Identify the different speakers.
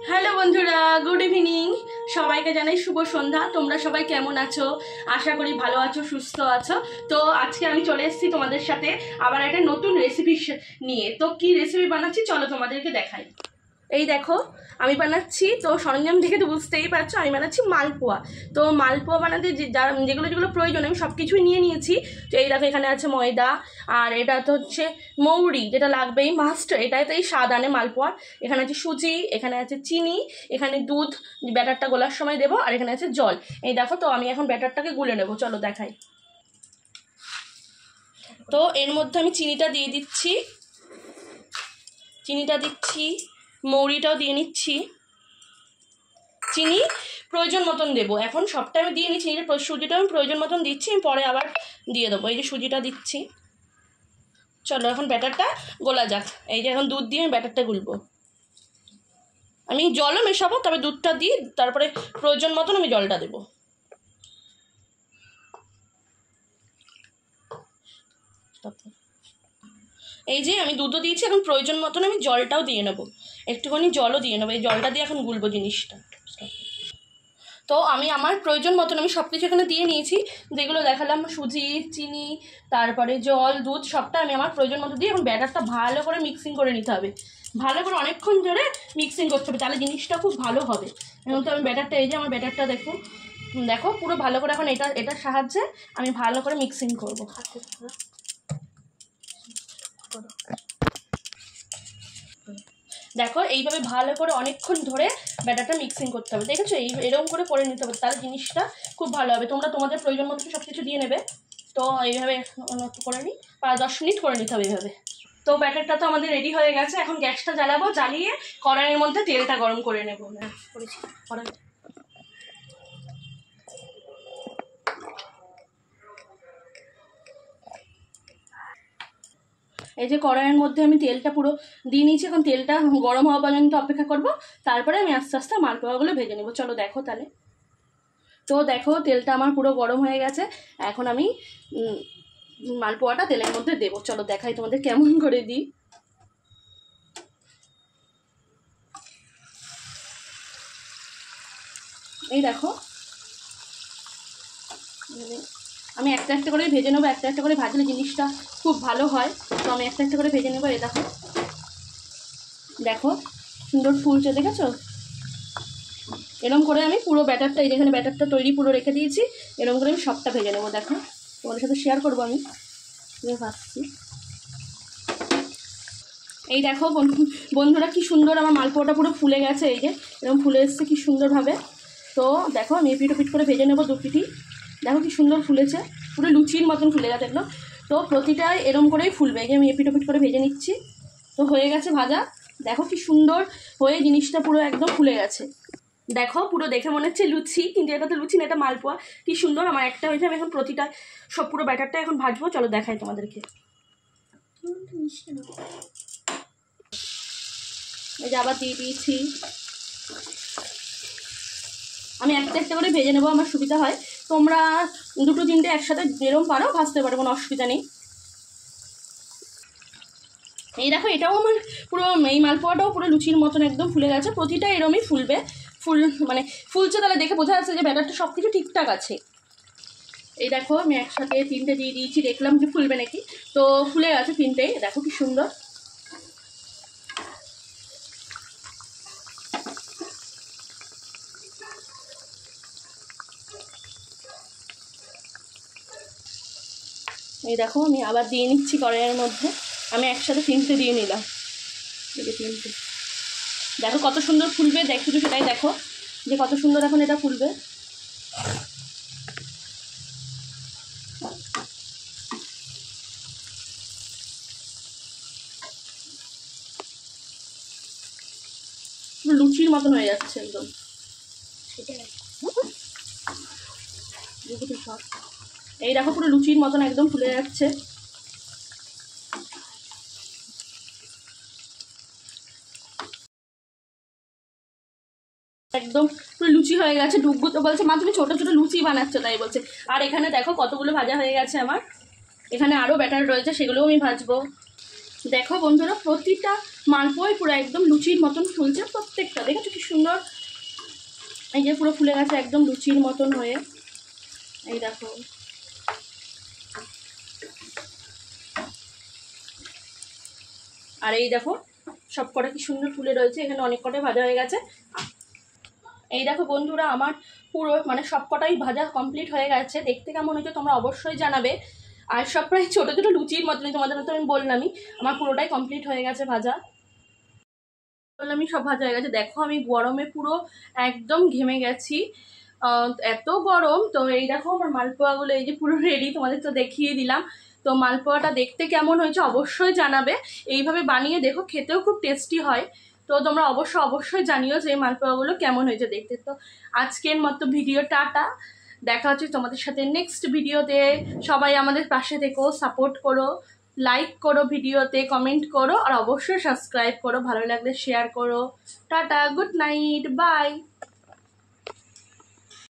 Speaker 1: Hello বন্ধুরা, good evening. সবাইকে জানাই শুভ সন্ধ্যা। তোমরা সবাই কেমন আছো? আশা করি ভালো আছো, সুস্থ আছো। তো আজকে আমি চলে এসেছি তোমাদের সাথে আবার একটা নতুন রেসিপি নিয়ে। তো কি রেসিপি বানাচ্ছি চলো তোমাদেরকে দেখাই। এই দেখো আমি বানাচ্ছি, তো সরঞ্জাম দেখে তো বুঝতেই পারছো আমি বানাচ্ছি মালপোয়া। তো মালপোয়া বানাতে যেগুলো যেগুলো প্রয়োজন আমি সব কিছুই নিয়ে নিয়েছি। তো এই দেখো এখানে আছে ময়দা, আর এটা তো হচ্ছে মৌরি, যেটা লাগবেই মাস্ট, এটাতেই স্বাদ আনে মালপোয়ার। এখানে আছে সুজি, এখানে আছে চিনি, এখানে দুধ ব্যাটারটা গোলার সময় দেবো, আর এখানে আছে জল। এই দেখো, তো আমি এখন ব্যাটারটাকে গুলে নেবো, চলো দেখাই। তো এর মধ্যে আমি চিনিটা দিয়ে দিচ্ছি, মৌরিটাও দিয়ে নিচ্ছি। চিনি প্রয়োজন মতন দেবো, এখন সবটা আমি দিয়ে নিচ্ছি। সুজিটা আমি প্রয়োজন মতন দিচ্ছি, আমি পরে আবার দিয়ে দেবো। এই যে সুজিটা দিচ্ছি। চলো এখন ব্যাটারটা গোলা যাক। এই যে এখন দুধ দিয়ে আমি ব্যাটারটা গুলবো। আমি জলও মেশাবো, তবে দুধটা দিই, তারপরে প্রয়োজন মতন আমি জলটা দেবো। এই যে আমি দুধও দিয়েছি, এখন প্রয়োজন মতন আমি জলটাও দিয়ে নেবো, একটুখানি জলও দিয়ে নেবো। এই জলটা দিয়ে এখন গুলবো জিনিসটা। তো আমি আমার প্রয়োজন মতন আমি সব কিছু এখানে দিয়ে নিয়েছি, যেগুলো দেখালাম, সুজি, চিনি, তারপরে জল, দুধ, সবটা আমি আমার প্রয়োজন মতো দিয়ে এখন ব্যাটারটা ভালো করে মিক্সিং করে নিতে হবে। ভালো করে অনেকক্ষণ ধরে মিক্সিং করতে হবে, তাহলে জিনিসটা খুব ভালো হবে। এখন তো আমি ব্যাটারটা, এই যে আমার ব্যাটারটা দেখো দেখো পুরো ভালো করে এখন এটার সাহায্যে আমি ভালো করে মিক্সিং করবো। দেখো এইভাবে ভালো করে অনেকক্ষণ ধরে ব্যাটারটা মিক্সিং করতে হবে, দেখেছো? এরকম করে নিতে হবে, তাহলে জিনিসটা খুব ভালো হবে। তোমরা তোমাদের প্রয়োজন মতো সব কিছু দিয়ে নেবে। তো এইভাবে করে নিই, 10 মিনিট করে নিতে হবে এইভাবে। তো ব্যাটারটা তো আমাদের রেডি হয়ে গেছে, এখন গ্যাসটা জ্বালাবো, জ্বালিয়ে কড়াইয়ের মধ্যে তেলটা গরম করে নেবো। এই যে কড়াইয়ের মধ্যে আমি তেলটা পুরো দিয়ে নিয়েছি, এখন তেলটা গরম হওয়া পর্যন্ত অপেক্ষা করব, তারপরে আমি আস্তে আস্তে মালপোয়াগুলো ভেজে নেবো। চলো দেখো তাহলে। তো দেখো তেলটা আমার পুরো গরম হয়ে গেছে, এখন আমি মালপোয়াটা তেলের মধ্যে দেবো। চলো দেখাই তোমাদের কেমন করে দিই। এই দেখো আমি একটা একটা করে ভেজে নেবো, একটা একটা করে ভাজলে জিনিসটা খুব ভালো হয়। তো আমি একটা একটা করে ভেজে নেবো। এই দেখো দেখো সুন্দর ফুলছে, দেখেছো? এরকম করে আমি পুরো ব্যাটারটা, এই যেখানে ব্যাটারটা তৈরি পুরো রেখে দিয়েছি, এরকম করে আমি সবটা ভেজে নেবো। দেখো তোমাদের সাথে শেয়ার করবো আমি ভাজছি। এই দেখো বন্ধুরা কি সুন্দর আমার মালপোয়াটা পুরো ফুলে গেছে, এই যে এরকম ফুলে এসছে কি সুন্দরভাবে। তো দেখো আমি এপিট ওপিট করে ভেজে নেবো 2 পিঠি। দেখো কি সুন্দর ফুলেছে, পুরো লুচির মতন ফুলে গেছে এগুলো। তো প্রতিটাই এরকম করেই ফুলবে। এই যে আমি এপিট ওপিট করে ভেজে নিচ্ছি। তো হয়ে গেছে ভাজা, দেখো কি সুন্দর হয়ে জিনিসটা পুরো একদম ফুলে গেছে। দেখো পুরো দেখে মনে হচ্ছে লুচি, কিন্তু এটা তো লুচি না, এটা মালপোয়া। কি সুন্দর আমার একটা হয়েছে। আমি এখন প্রতিটা সব পুরো ব্যাটারটা এখন ভাজবো, চলো দেখাই তোমাদেরকে। এই যে আবার দিয়ে দিয়েছি, আমি একটা একটা করে ভেজে নেবো, আমার সুবিধা হয়। তোমরা 2-3টে একসাথে যেরকম পারো ভাজতে পারো, কোনো অসুবিধা নেই। এই দেখো এটাও আমার পুরো, এই মালপোয়াটাও পুরো লুচির মতন একদম ফুলে গেছে। প্রতিটা এরমই ফুলবে, মানে ফুলছে, তাহলে দেখে বোঝা যাচ্ছে যে ব্যাটারটা সব কিছু ঠিকঠাক আছে। এই দেখো আমি একসাথে 3টে দিয়ে দিয়েছি, দেখলাম যে ফুলবে নাকি। তো ফুলে গেছে 3টেই, দেখো কি সুন্দর। এই দেখো আমি আবার দিয়ে নিচ্ছি কড়াইয়ের মধ্যে, আমি একসাথে 3টে দিয়ে নিলাম। এই যে 3টে, দেখো কত সুন্দর ফুলবে। দেখ শুধু সেটাই দেখো যে কত সুন্দর এখন এটা ফুলবে। লুচির মতন হয়ে যাচ্ছে একদম। এই দেখো পুরো লুচির মতন একদম ফুলে যাচ্ছে। একদম পুরো লুচি হয়ে গেছে। ডুগু তো বলছে মা তুমি ছোট ছোট লুচি বানাচ্ছ, তাই বলছে। আর এখানে দেখো কতগুলো ভাজা হয়ে গেছে আমার, এখানে আরও ব্যাটার রয়েছে, সেগুলোও আমি ভাজবো। দেখো বন্ধুরা প্রতিটা মালপোয়াই পুরো একদম লুচির মতন ফুলছে প্রত্যেকটা, দেখেছো কি সুন্দর এই যে পুরো ফুলে গেছে একদম লুচির মতন হয়ে। এই দেখো আর এই দেখো সব কটা কি সুন্দর ফুলে রয়েছে, এখানে অনেক কটাই ভাজা হয়ে গেছে। এই দেখো বন্ধুরা আমার পুরো মানে সব কটাই ভাজা কমপ্লিট হয়ে গেছে। দেখতে কেমন হয়েছে তোমরা অবশ্যই জানাবে। আর সব প্রায় ছোটো ছোটো লুচির মতনই, তোমাদের মতো আমি বললামই আমার পুরোটাই কমপ্লিট হয়ে গেছে ভাজা। বললামই সব ভাজা হয়ে গেছে। দেখো আমি গরমে পুরো একদম ঘেমে গেছি, এত গরম। তো এই দেখো আমার মালপোয়াগুলো এই যে পুরো রেডি, তোমাদের তো দেখিয়ে দিলাম। তো মালপোয়াটা দেখতে কেমন হয়েছে অবশ্যই জানাবে। এইভাবে বানিয়ে দেখো, খেতেও খুব টেস্টি হয়। তো তোমরা অবশ্যই জানিও যে এই মালপোয়াগুলো কেমন হয়েছে দেখতে। তো আজকের মতো ভিডিও টাটা, দেখা হচ্ছে তোমাদের সাথে নেক্সট ভিডিওতে। সবাই আমাদের পাশে থেকো, সাপোর্ট করো, লাইক করো ভিডিওতে, কমেন্ট করো আর অবশ্যই সাবস্ক্রাইব করো, ভালো লাগলে শেয়ার করো। Tata, good night, by.